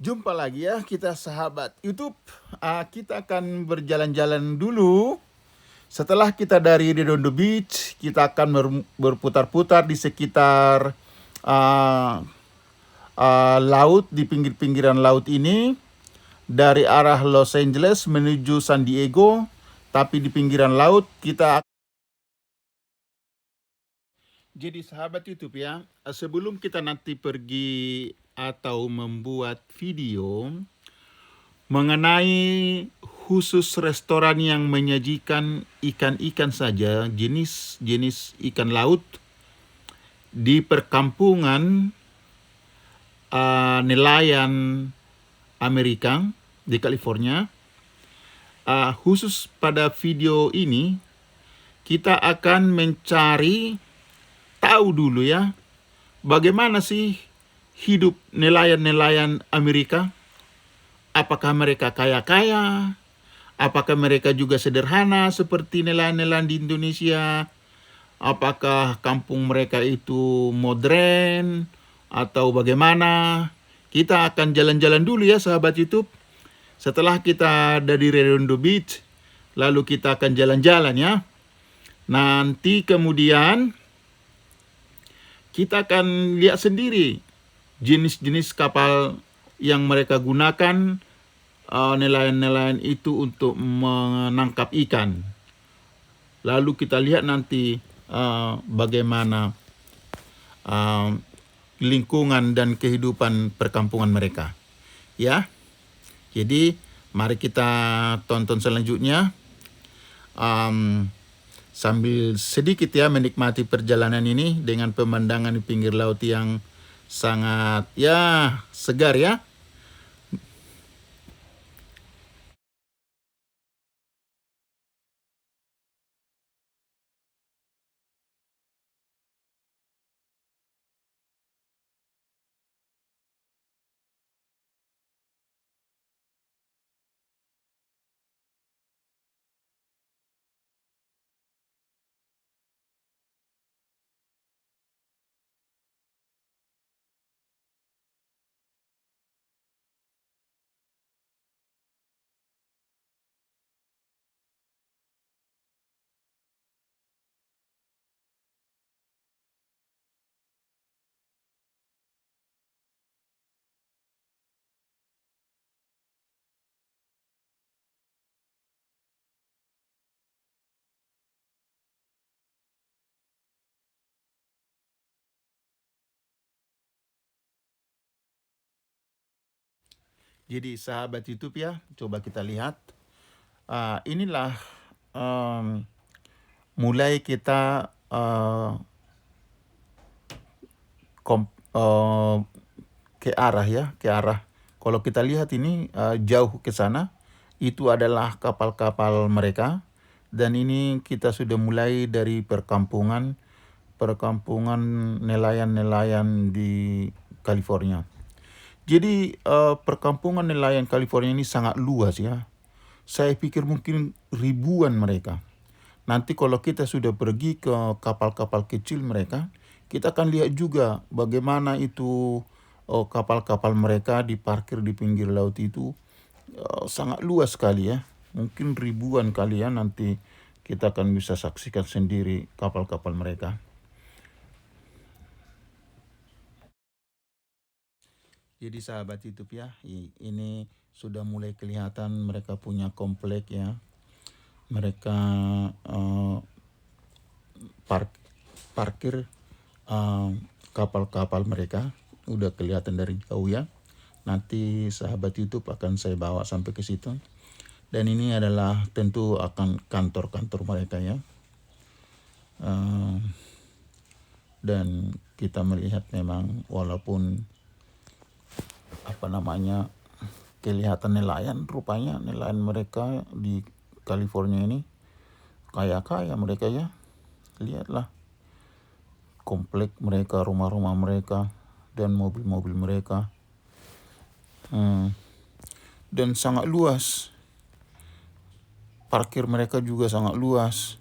Jumpa lagi ya kita sahabat YouTube. Kita akan berjalan-jalan dulu. Setelah kita dari Redondo Beach, kita akan berputar-putar di sekitar ah, laut, di pinggir-pinggiran laut ini. Dari arah Los Angeles menuju San Diego, tapi di pinggiran laut kita. Jadi sahabat YouTube ya, sebelum kita nanti pergi atau membuat video mengenai khusus restoran yang menyajikan ikan-ikan saja, jenis-jenis ikan laut di perkampungan nelayan Amerika di California. Khusus pada video ini kita akan mencari tahu dulu ya, bagaimana sih hidup nelayan-nelayan Amerika. Apakah mereka kaya-kaya? Apakah mereka juga sederhana seperti nelayan-nelayan di Indonesia? Apakah kampung mereka itu modern atau bagaimana? Kita akan jalan-jalan dulu ya sahabat YouTube. Setelah kita dari Redondo Beach, lalu kita akan jalan-jalan ya. Nanti kemudian kita akan lihat sendiri jenis-jenis kapal yang mereka gunakan, nelayan-nelayan itu untuk menangkap ikan. Lalu kita lihat nanti bagaimana lingkungan dan kehidupan perkampungan mereka. Ya, jadi mari kita tonton selanjutnya. Sambil sedikit ya menikmati perjalanan ini dengan pemandangan di pinggir laut yang sangat ya segar ya. Jadi sahabat YouTube ya, coba kita lihat. Inilah mulai kita kom, uh, ke arah ya, ke arah. Kalau kita lihat ini jauh ke sana, itu adalah kapal-kapal mereka. Dan ini kita sudah mulai dari perkampungan nelayan-nelayan di California. Jadi perkampungan nelayan California ini sangat luas ya. Saya pikir mungkin ribuan mereka. Nanti kalau kita sudah pergi ke kapal-kapal kecil mereka, kita akan lihat juga bagaimana itu kapal-kapal mereka diparkir di pinggir laut itu sangat luas sekali ya. Mungkin ribuan kali ya, nanti kita akan bisa saksikan sendiri kapal-kapal mereka. Jadi sahabat YouTube ya, ini sudah mulai kelihatan mereka punya komplek ya. Mereka parkir kapal-kapal mereka udah kelihatan dari jauh ya. Nanti sahabat YouTube akan saya bawa sampai ke situ. Dan ini adalah tentu akan kantor-kantor mereka ya. Dan kita melihat memang walaupun kelihatan nelayan, rupanya nelayan mereka di California ini kaya-kaya mereka ya. Lihatlah komplek mereka, rumah-rumah mereka, dan mobil-mobil mereka. Dan sangat luas. Parkir mereka juga sangat luas.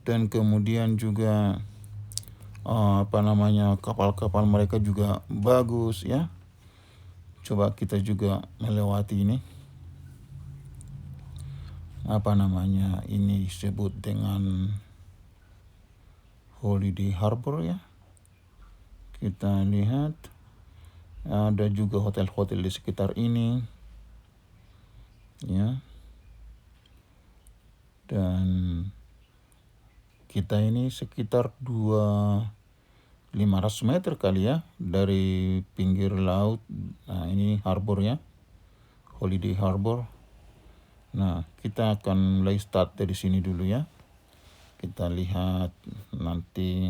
Dan kemudian juga kapal-kapal mereka juga bagus ya. coba kita juga melewati ini, apa namanya, ini disebut dengan Holiday Harbor ya. Kita lihat ada juga hotel-hotel di sekitar ini ya. Dan kita ini sekitar 500 meter kali ya dari pinggir laut. Nah, ini harbor ya, Holiday Harbor. Nah, kita akan mulai start dari sini dulu ya. Kita lihat nanti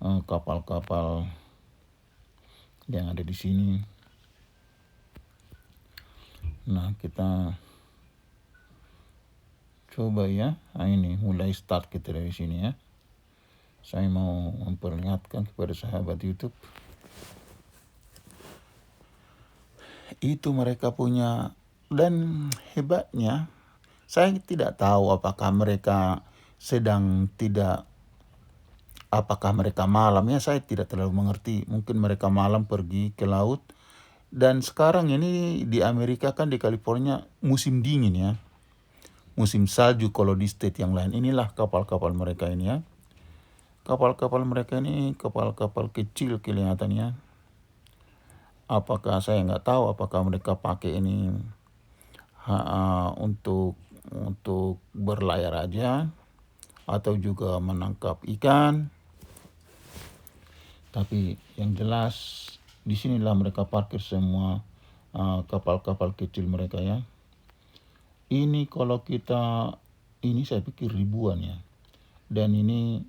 kapal-kapal yang ada di sini. Nah, kita coba ya. Nah, ini mulai start kita dari sini ya. Saya mau memperlihatkan kepada sahabat YouTube. Itu mereka punya, dan hebatnya saya tidak tahu apakah mereka apakah mereka malam ya, saya tidak terlalu mengerti. Mungkin mereka malam pergi ke laut. Dan sekarang ini di Amerika kan, di California musim dingin ya. Musim salju kalau di state yang lain. Inilah kapal-kapal mereka ini ya. Kapal-kapal mereka ini kapal-kapal kecil kelihatannya. Apakah, saya nggak tahu apakah mereka pakai ini untuk berlayar aja atau juga menangkap ikan. Tapi yang jelas disinilah mereka parkir semua kapal-kapal kecil mereka ya. Ini kalau ini saya pikir ribuan ya. Dan ini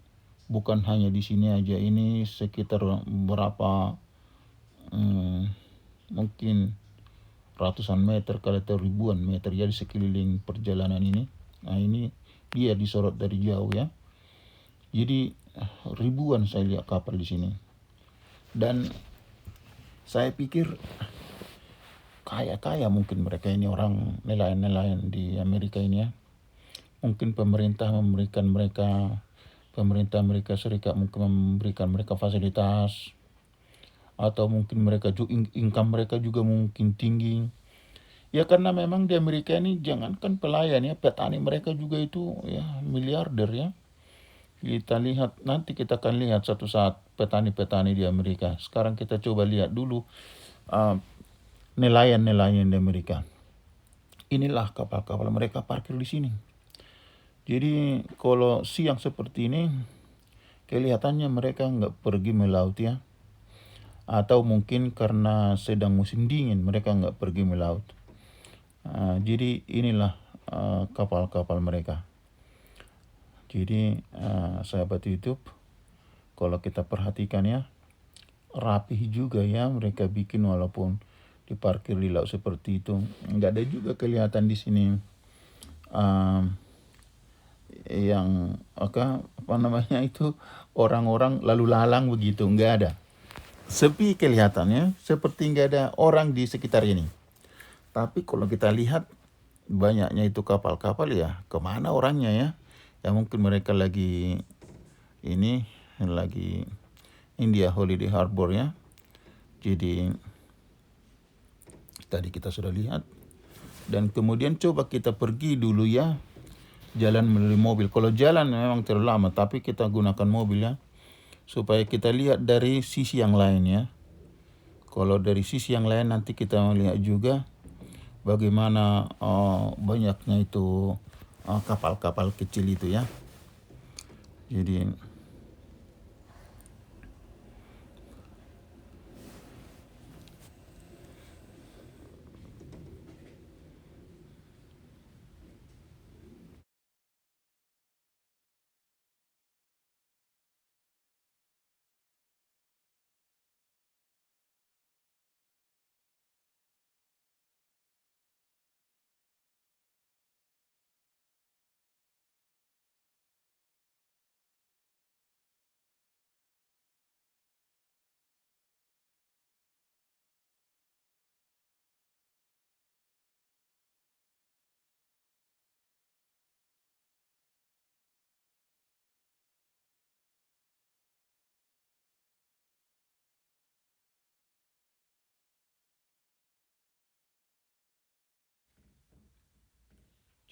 bukan hanya di sini aja, ini sekitar berapa mungkin ratusan meter kali atau ribuan meter ya di sekeliling perjalanan ini. Nah, ini dia disorot dari jauh ya. Jadi ribuan saya lihat kapal di sini. Dan saya pikir kaya-kaya mungkin mereka ini, orang nelayan-nelayan di Amerika ini ya. Mungkin pemerintah Amerika Serikat mungkin memberikan mereka fasilitas, atau mungkin mereka juga income mereka juga mungkin tinggi. Ya karena memang di Amerika ini jangankan pelayan ya, petani mereka juga itu ya miliarder ya. Nanti kita akan lihat satu saat petani-petani di Amerika. Sekarang kita coba lihat dulu nelayan-nelayan di Amerika. Inilah kapal-kapal mereka parkir di sini. Jadi kalau siang seperti ini kelihatannya mereka nggak pergi melaut ya. Atau mungkin karena sedang musim dingin mereka nggak pergi melaut. Jadi inilah kapal-kapal mereka. Jadi sahabat YouTube, kalau kita perhatikan ya, rapih juga ya mereka bikin walaupun diparkir di laut seperti itu. Nggak ada juga kelihatan di sini yang apa namanya itu, orang-orang lalu lalang begitu, nggak ada. Sepi kelihatannya, seperti nggak ada orang di sekitar ini. Tapi kalau kita lihat banyaknya itu kapal-kapal ya, kemana orangnya ya? Ya mungkin mereka lagi India Holiday Harbor ya. Jadi tadi kita sudah lihat. Dan kemudian coba kita pergi dulu ya, jalan melalui mobil. Kalau jalan memang terlalu lama, tapi kita gunakan mobil ya, supaya kita lihat dari sisi yang lain ya. Kalau dari sisi yang lain nanti kita melihat juga bagaimana banyaknya itu kapal-kapal kecil itu ya. Jadi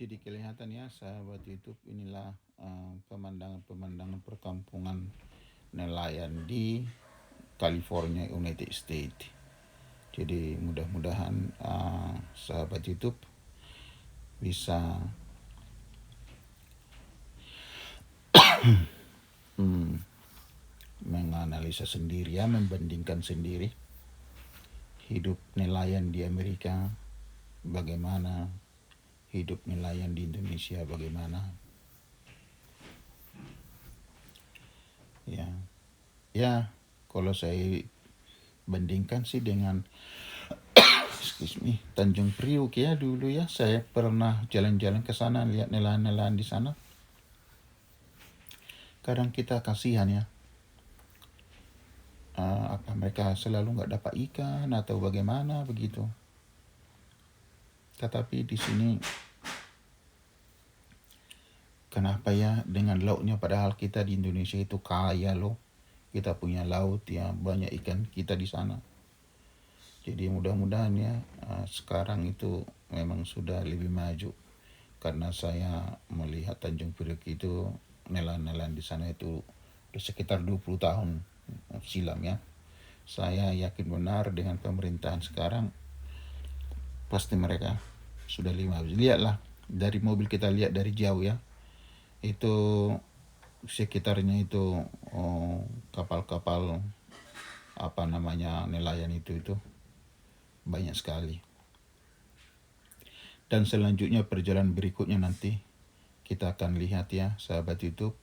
Jadi kelihatan ya sahabat YouTube, inilah pemandangan-pemandangan perkampungan nelayan di California, United States. Jadi mudah-mudahan sahabat YouTube bisa menganalisa sendiri ya, membandingkan sendiri hidup nelayan di Amerika bagaimana, hidup nelayan di Indonesia bagaimana. Ya, kalau saya bandingkan sih dengan Tanjung Priuk ya dulu ya, saya pernah jalan-jalan ke sana, lihat nelayan-nelayan di sana. Kadang kita kasihan ya, apa mereka selalu nggak dapat ikan atau bagaimana begitu. Tetapi di sini kenapa ya dengan lautnya, padahal kita di Indonesia itu kaya loh. Kita punya laut ya, banyak ikan kita di sana. Jadi mudah-mudahan ya sekarang itu memang sudah lebih maju. Karena saya melihat Tanjung Priok itu, nelayan-nelayan di sana itu sekitar 20 tahun silam ya. Saya yakin benar dengan pemerintahan sekarang pasti mereka sudah 5. Lihatlah dari mobil, kita lihat dari jauh ya. Itu sekitarnya itu kapal-kapal apa namanya nelayan itu banyak sekali. Dan selanjutnya perjalanan berikutnya nanti kita akan lihat ya sahabat YouTube,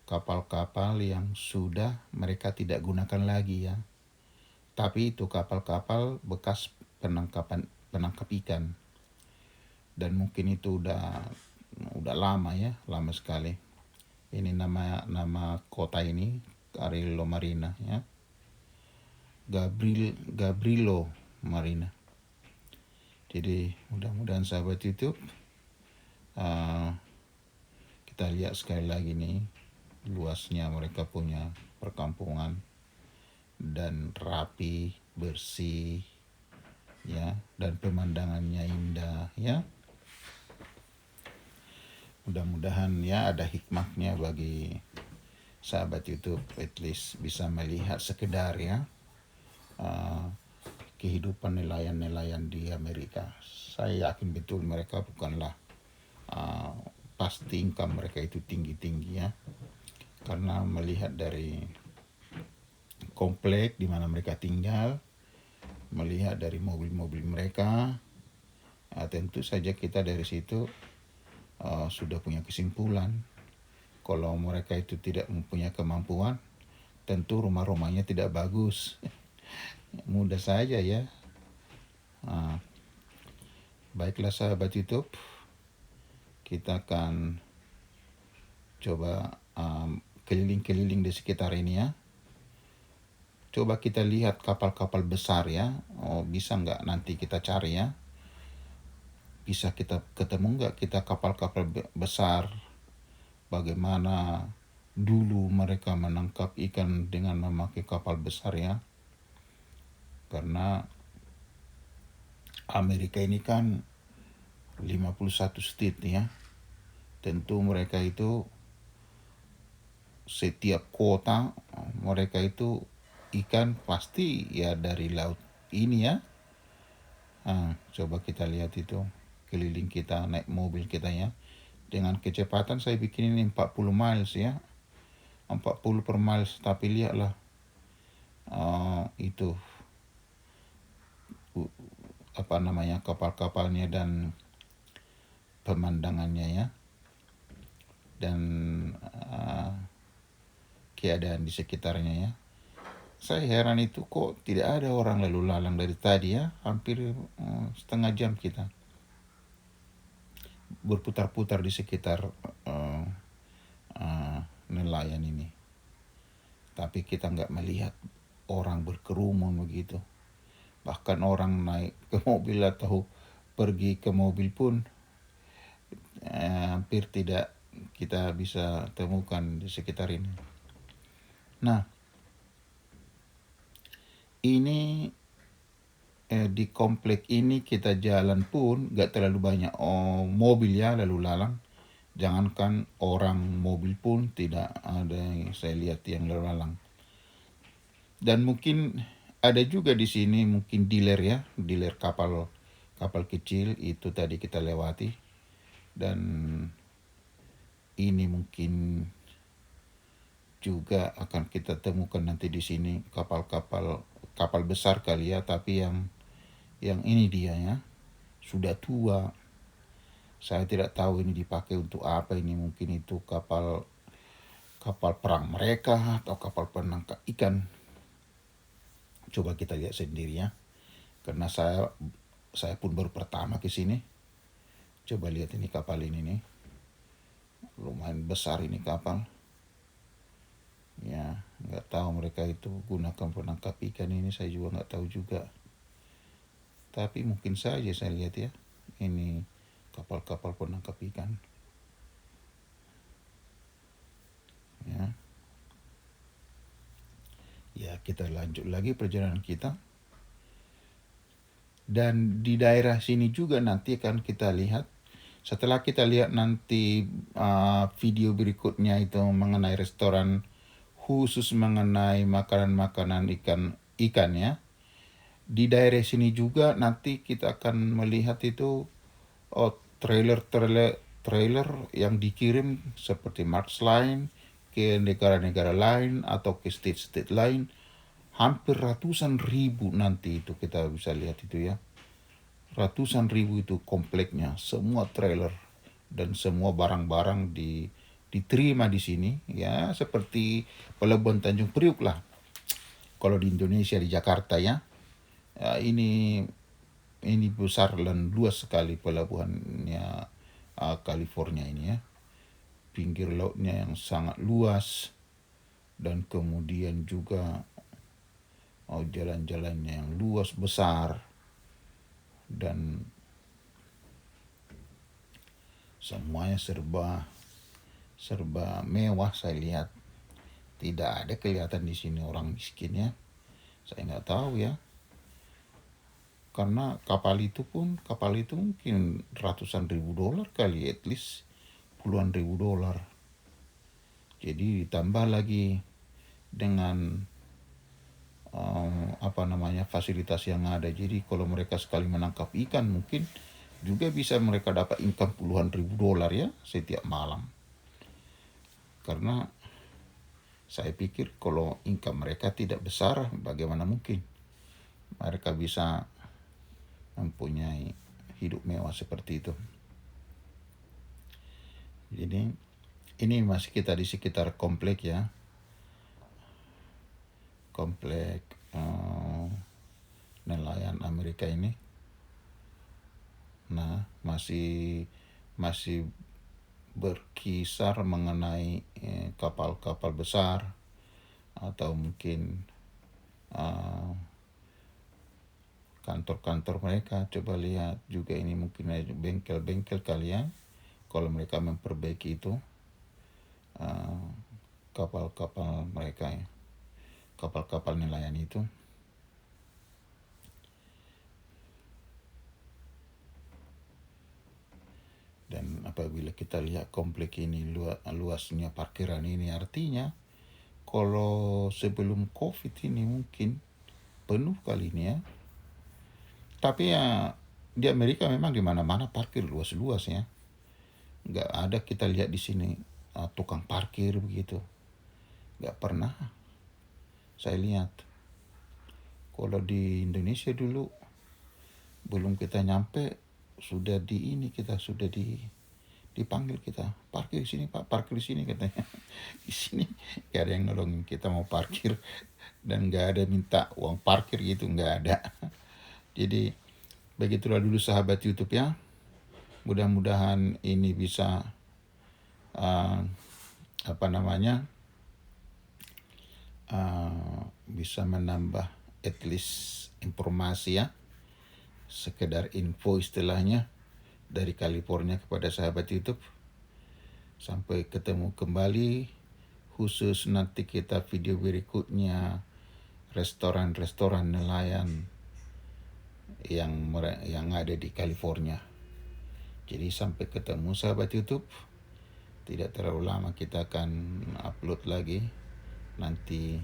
kapal-kapal yang sudah mereka tidak gunakan lagi ya, tapi itu kapal-kapal bekas penangkap ikan, dan mungkin itu udah lama ya, lama sekali. Ini nama kota ini Carillo Marina ya, Gabrilo Marina. Jadi mudah-mudahan sahabat YouTube kita lihat sekali lagi nih luasnya mereka punya perkampungan, dan rapi, bersih ya, dan pemandangannya indah ya. Mudah-mudahan ya ada hikmahnya bagi sahabat YouTube, at least bisa melihat sekedar ya kehidupan nelayan-nelayan di Amerika. Saya yakin betul mereka bukanlah pasti income mereka itu tinggi-tinggi ya, karena melihat dari komplek di mana mereka tinggal, melihat dari mobil-mobil mereka, tentu saja kita dari situ sudah punya kesimpulan kalau mereka itu tidak mempunyai kemampuan, tentu rumah-rumahnya tidak bagus. Mudah saja ya. Baiklah sahabat YouTube, kita akan coba keliling-keliling di sekitar ini ya. Coba kita lihat kapal-kapal besar ya. Bisa nggak nanti kita cari ya, bisa kita ketemu nggak kita kapal-kapal besar, bagaimana dulu mereka menangkap ikan dengan memakai kapal besar ya. Karena Amerika ini kan 51 state ya, tentu mereka itu setiap kota mereka itu ikan pasti ya dari laut ini ya. Coba kita lihat itu keliling, kita naik mobil kita ya, dengan kecepatan saya bikin ini 40 miles ya, 40 per miles, tapi lihatlah itu apa namanya kapal-kapalnya dan pemandangannya ya, dan keadaan di sekitarnya ya. Saya heran itu kok tidak ada orang lalu lalang dari tadi ya, hampir setengah jam kita berputar-putar di sekitar nelayan ini, tapi kita nggak melihat orang berkerumun begitu. Bahkan orang naik ke mobil atau pergi ke mobil pun hampir tidak kita bisa temukan di sekitar ini. Nah, ini di komplek ini kita jalan pun gak terlalu banyak mobil ya lalu lalang. Jangankan orang, mobil pun tidak ada yang saya lihat yang lalu lalang. Dan mungkin ada juga di sini mungkin dealer ya, dealer kapal kecil itu tadi kita lewati. Dan ini mungkin juga akan kita temukan nanti di sini kapal besar kali ya, tapi yang ini dia ya sudah tua. Saya tidak tahu ini dipakai untuk apa, ini mungkin itu kapal perang mereka atau kapal penangkap ikan. Coba kita lihat sendiri ya. Karena saya pun baru pertama ke sini. Coba lihat ini kapal ini nih. Lumayan besar ini kapal. Ya, nggak tahu mereka itu gunakan penangkap ikan ini, saya juga nggak tahu juga. Tapi mungkin saja saya lihat ya, ini kapal-kapal penangkap ikan. Ya, kita lanjut lagi perjalanan kita. Dan di daerah sini juga nanti akan kita lihat, setelah kita lihat nanti video berikutnya itu mengenai restoran khusus mengenai makanan-makanan ikan ya. Di daerah sini juga nanti kita akan melihat itu trailer yang dikirim seperti March Line ke negara-negara lain atau ke state-state lain. Hampir ratusan ribu nanti itu kita bisa lihat itu ya. Ratusan ribu itu kompleknya, semua trailer dan semua barang-barang diterima di sini ya, seperti Pelabuhan Tanjung Priuk lah. Kalau di Indonesia di Jakarta ya, ini besar dan luas sekali pelabuhannya California ini ya. Pinggir lautnya yang sangat luas dan kemudian juga jalan-jalannya yang luas besar dan semuanya serba mewah saya lihat. Tidak ada kelihatan di sini orang miskin ya. Saya nggak tahu ya. Karena kapal itu mungkin ratusan ribu dolar kali, at least puluhan ribu dolar. Jadi ditambah lagi dengan fasilitas yang ada. Jadi kalau mereka sekali menangkap ikan mungkin juga bisa mereka dapat income puluhan ribu dolar ya setiap malam. Karena saya pikir kalau income mereka tidak besar, bagaimana mungkin mereka bisa mempunyai hidup mewah seperti itu. Jadi ini masih kita di sekitar komplek ya. Komplek nelayan Amerika ini. Nah, masih berkisar mengenai kapal-kapal besar atau mungkin kantor-kantor mereka. Coba lihat juga ini mungkin ada bengkel-bengkel kalian kalau mereka memperbaiki itu kapal-kapal mereka ya, kapal-kapal nelayan itu. Dan apabila kita lihat komplek ini luasnya parkiran ini, artinya kalau sebelum COVID ini mungkin penuh kali ini ya. Tapi ya di Amerika memang di mana-mana parkir luas-luas ya. Nggak ada kita lihat di sini tukang parkir begitu. Nggak pernah saya lihat. Kalau di Indonesia dulu belum kita nyampe sudah dipanggil kita, parkir di sini Pak, parkir di sini katanya. Di sini gak ada yang nolongin kita mau parkir dan gak ada minta uang parkir gitu, gak ada. Jadi begitulah dulu sahabat YouTube ya. Mudah-mudahan ini bisa bisa menambah at least informasi ya, sekedar info istilahnya dari California kepada sahabat YouTube. Sampai ketemu kembali, khusus nanti kita video berikutnya restoran-restoran nelayan yang ada di California. Jadi sampai ketemu sahabat YouTube. Tidak terlalu lama kita akan upload lagi nanti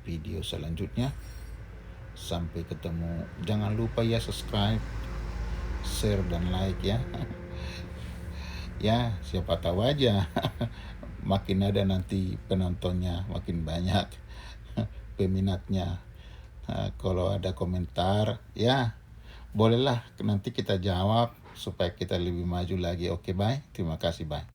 video selanjutnya. Sampai ketemu. Jangan lupa ya subscribe, share dan like ya. Ya, siapa tahu aja makin ada nanti penontonnya, makin banyak peminatnya. Kalau ada komentar ya bolehlah nanti kita jawab supaya kita lebih maju lagi. Oke, bye. Terima kasih, bye.